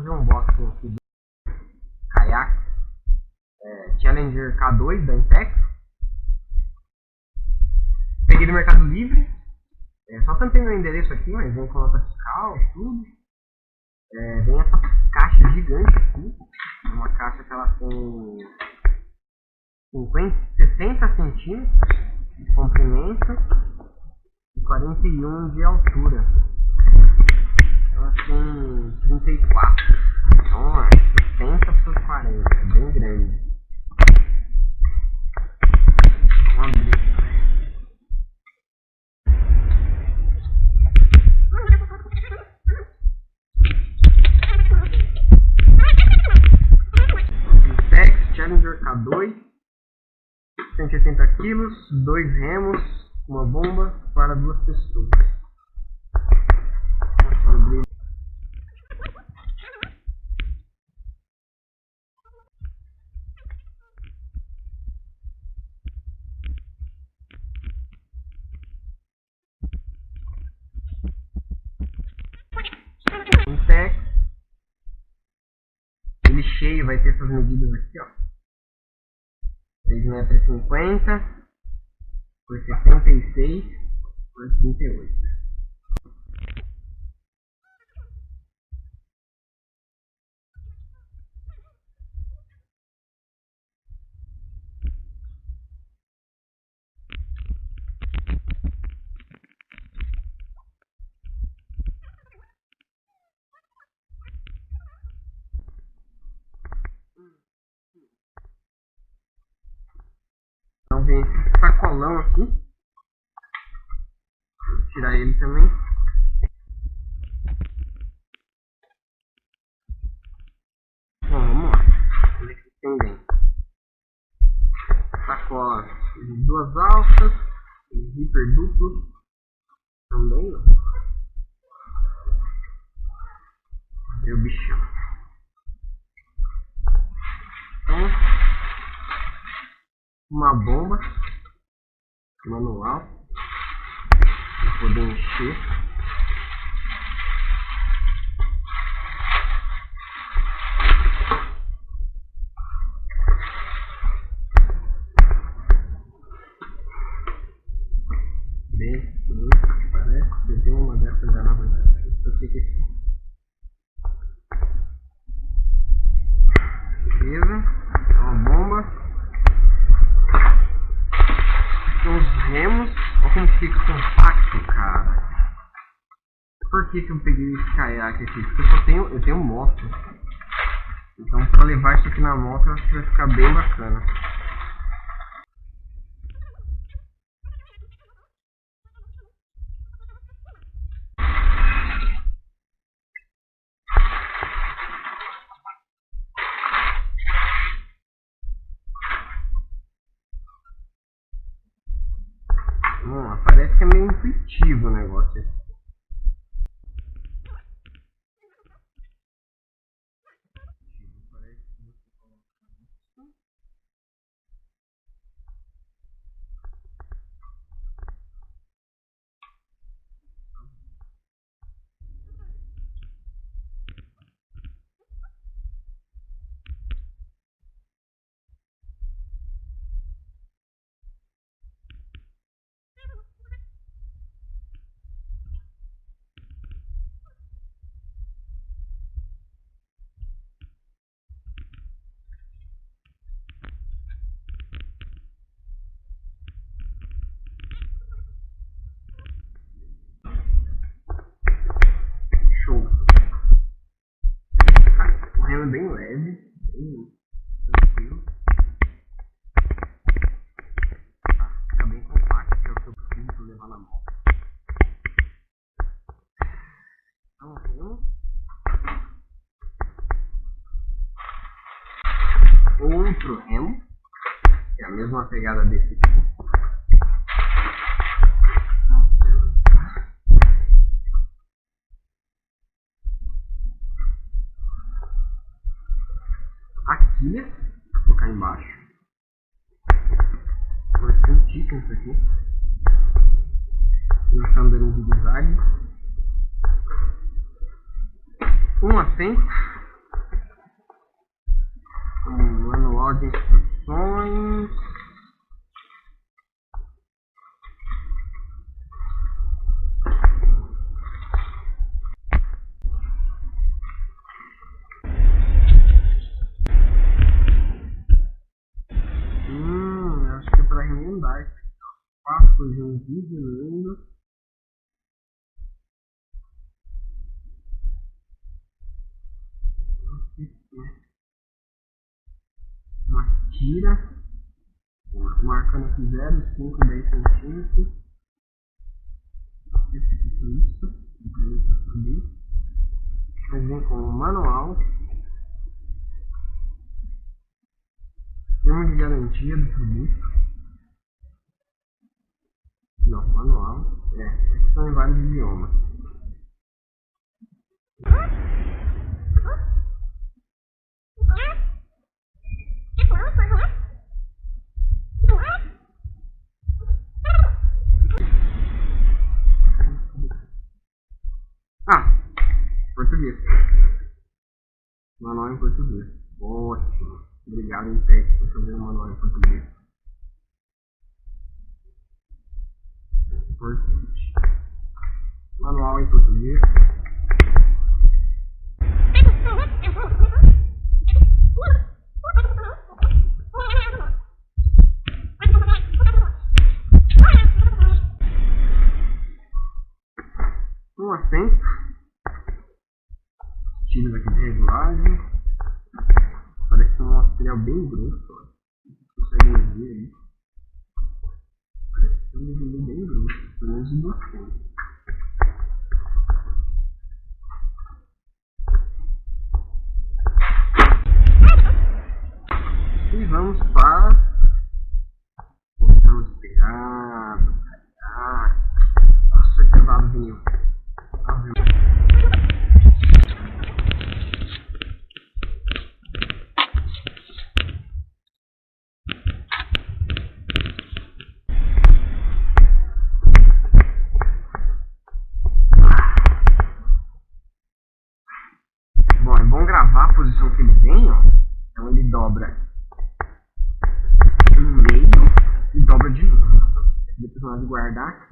fazer um unboxing aqui do Caiaque Challenger K2 da Intex. Peguei do Mercado Livre. Só tampei meu endereço aqui, mas vem com nota fiscal, tudo. Vem essa caixa gigante aqui. Uma caixa que ela tem 60 centímetros de comprimento e 41 de altura. Ela tem 34. Então, 60 por 40. É bem grande. Vamos abrir. Intex Challenger K2, 180 kg, 2 remos, uma bomba para 2 pessoas. Intex, ele cheio vai ter essas medidas aqui, ó. 3,50 m por 76 por 38. Então vem esse sacolão aqui. Vou tirar ele também. Bom, vamos lá. Vamos ver o que tem dentro. Sacola de 2 alças, zíper duplo também, ó. Cadê o bichão? Então, uma bomba manual para poder encher. Parece que eu tenho uma dessas já na verdade. Eu sei que aqui. Beleza, é uma bomba. São os remos. Olha como fica compacto, cara. Por que eu peguei esse caiaque aqui? Porque eu tenho moto. Então para levar isso aqui na moto eu acho que vai ficar bem bacana. Parece que é meio intuitivo o negócio aqui. Bem leve, bem tranquilo. Fica bem compacto, que é o que eu preciso levar na mão. Então temos outro remo, que é a mesma pegada desse aqui. Vou colocar embaixo. Por centímetros isso aqui. Nós estamos dando um zigue-zague. Um assento manual de instruções. Acho que é para remendar. Faço de um vídeo lindo. Uma tira, marcando aqui 0, 5, 10 centímetros. Esse aqui é isso. Mas vem com o manual. Termo de garantia do produto. Não, manual. Esses são em vários idiomas. Português. Manual em português. Ótimo. Obrigado, Intex, por fazer o manual em português. Importante. Manual em português. Um assento. Tiros aqui de regulagem. Parece um material bem grosso. Vocês conseguem ver aí. Parece um material bem grosso. Pelo menos um bastante. E vamos para botão espelhado, Caiaque. Nossa, que lado vinil. Bom, é bom gravar a posição que ele tem, ó. Então ele dobra no meio e dobra de novo. Depois na hora de guardar,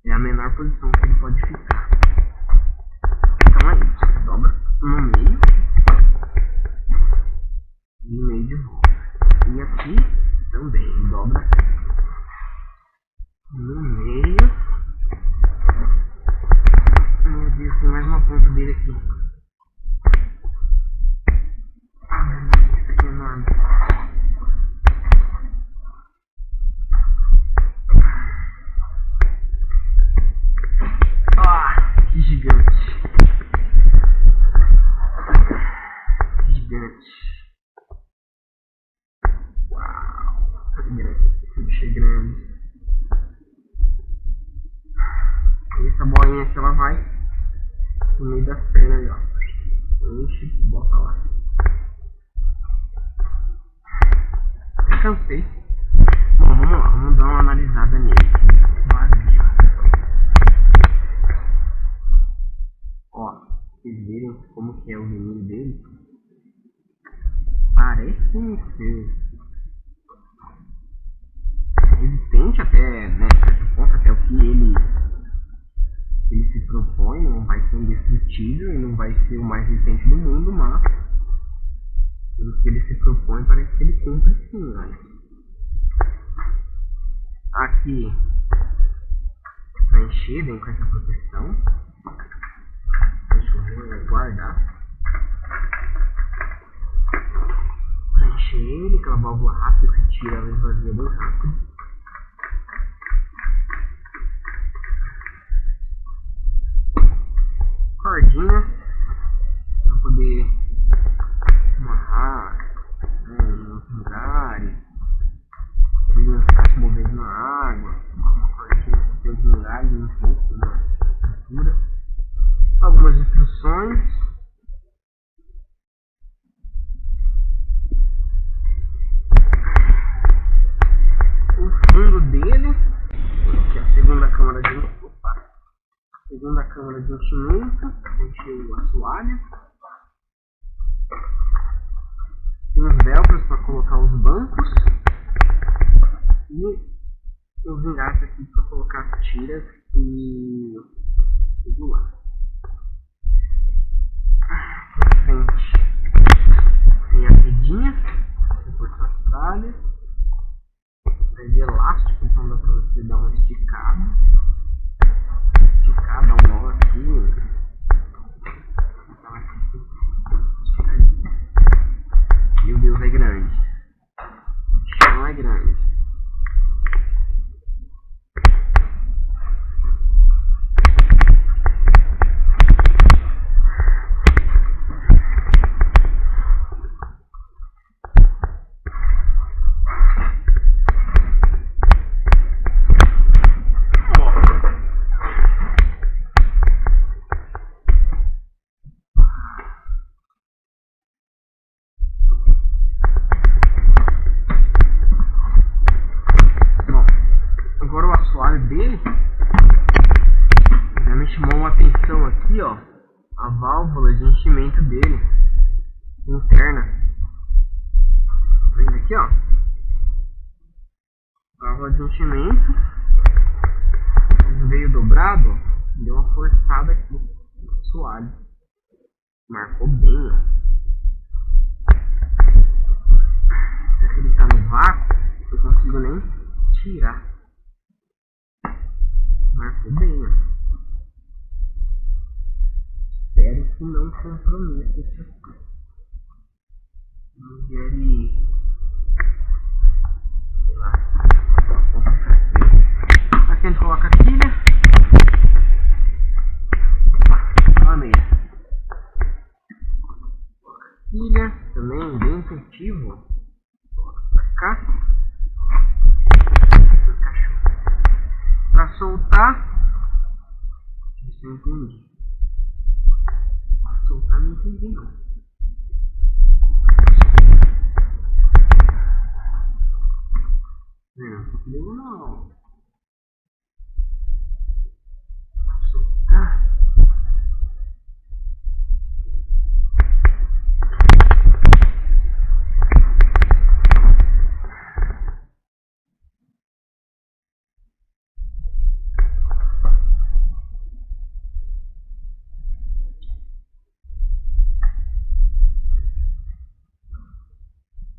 é a menor posição que ele pode ficar. Então é isso, dobra no meio e no meio de volta. E aqui também dobra no meio. Meu Deus, tem mais uma ponta dele aqui. Isso aqui é enorme. Que gigante. Que gigante. Uau. Que grande. Que bicho é grande. E essa bolinha aqui ela vai no meio das pernas aí, ó. Enche e bota lá. Eu cansei. Bom, vamos lá. Vamos dar uma analisada nele. Vazio. Ó, vocês verem como que é o vinil dele. Parece ser resistente até, né, certo ponto, até o que ele se propõe. Não vai ser indestrutível e não vai ser o mais resistente do mundo, mas pelo que ele se propõe, parece que ele cumpre sim, olha. Aqui vai encher bem com essa proteção. Deixa eu ver, guardar. Preencher ele, aquela válvula rápida que tira ela esvazia bem rápido. Cordinha para poder amarrar em outros lugares, ele não ficar se movendo na água. Uma cordinha que tem lugares um pouco na estrutura. Algumas instruções. O fundo dele, aqui a segunda câmara de enchimento, encher o assoalho. Tem os velcros para colocar os bancos. E os engates aqui para colocar as tiras e tudo lá. Na frente tem a redinha para cortar as tralhas. Aí elástico, então dá para você dar uma esticada. Dá um nó aqui. Meu Deus, é grande. O chão é grande. Dele já me chamou uma atenção aqui, ó, a válvula de enchimento dele interna. Vem aqui, ó, válvula de enchimento. Veio dobrado, ó, deu uma forçada aqui no assoalho, marcou bem, ó. Se ele tá no vácuo, eu não consigo nem tirar. Marcou bem, ó. Espero que não comprometa isso aqui. Vamos ver ele. Sei lá. Aqui a gente coloca a quilha. Olha a meia. Coloca a quilha também, bem efetivo. Coloca pra cá. Pra soltar, isso eu entendi. Pra soltar não entendi não. Não. Pra soltar.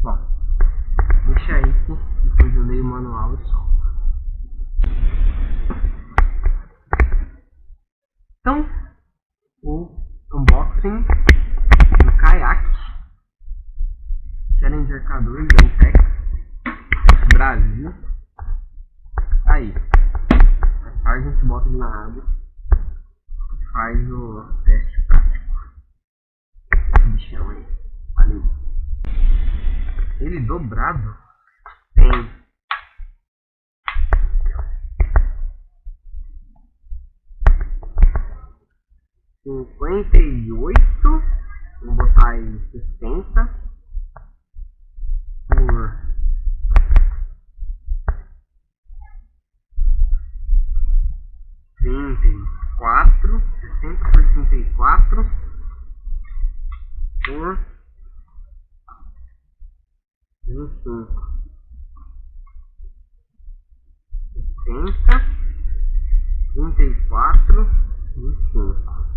Bom, deixa aí que depois eu leio o manual e solto. Então, o unboxing do Caiaque Challenger K2 da Intex Brasil. Aí, mais tarde a gente bota ele na água e faz o teste prático. Bichão aí, valeu. Ele dobrado tem 58, vou botar em 60 por 34, 60 por 34 por 25, 60, 34, 25.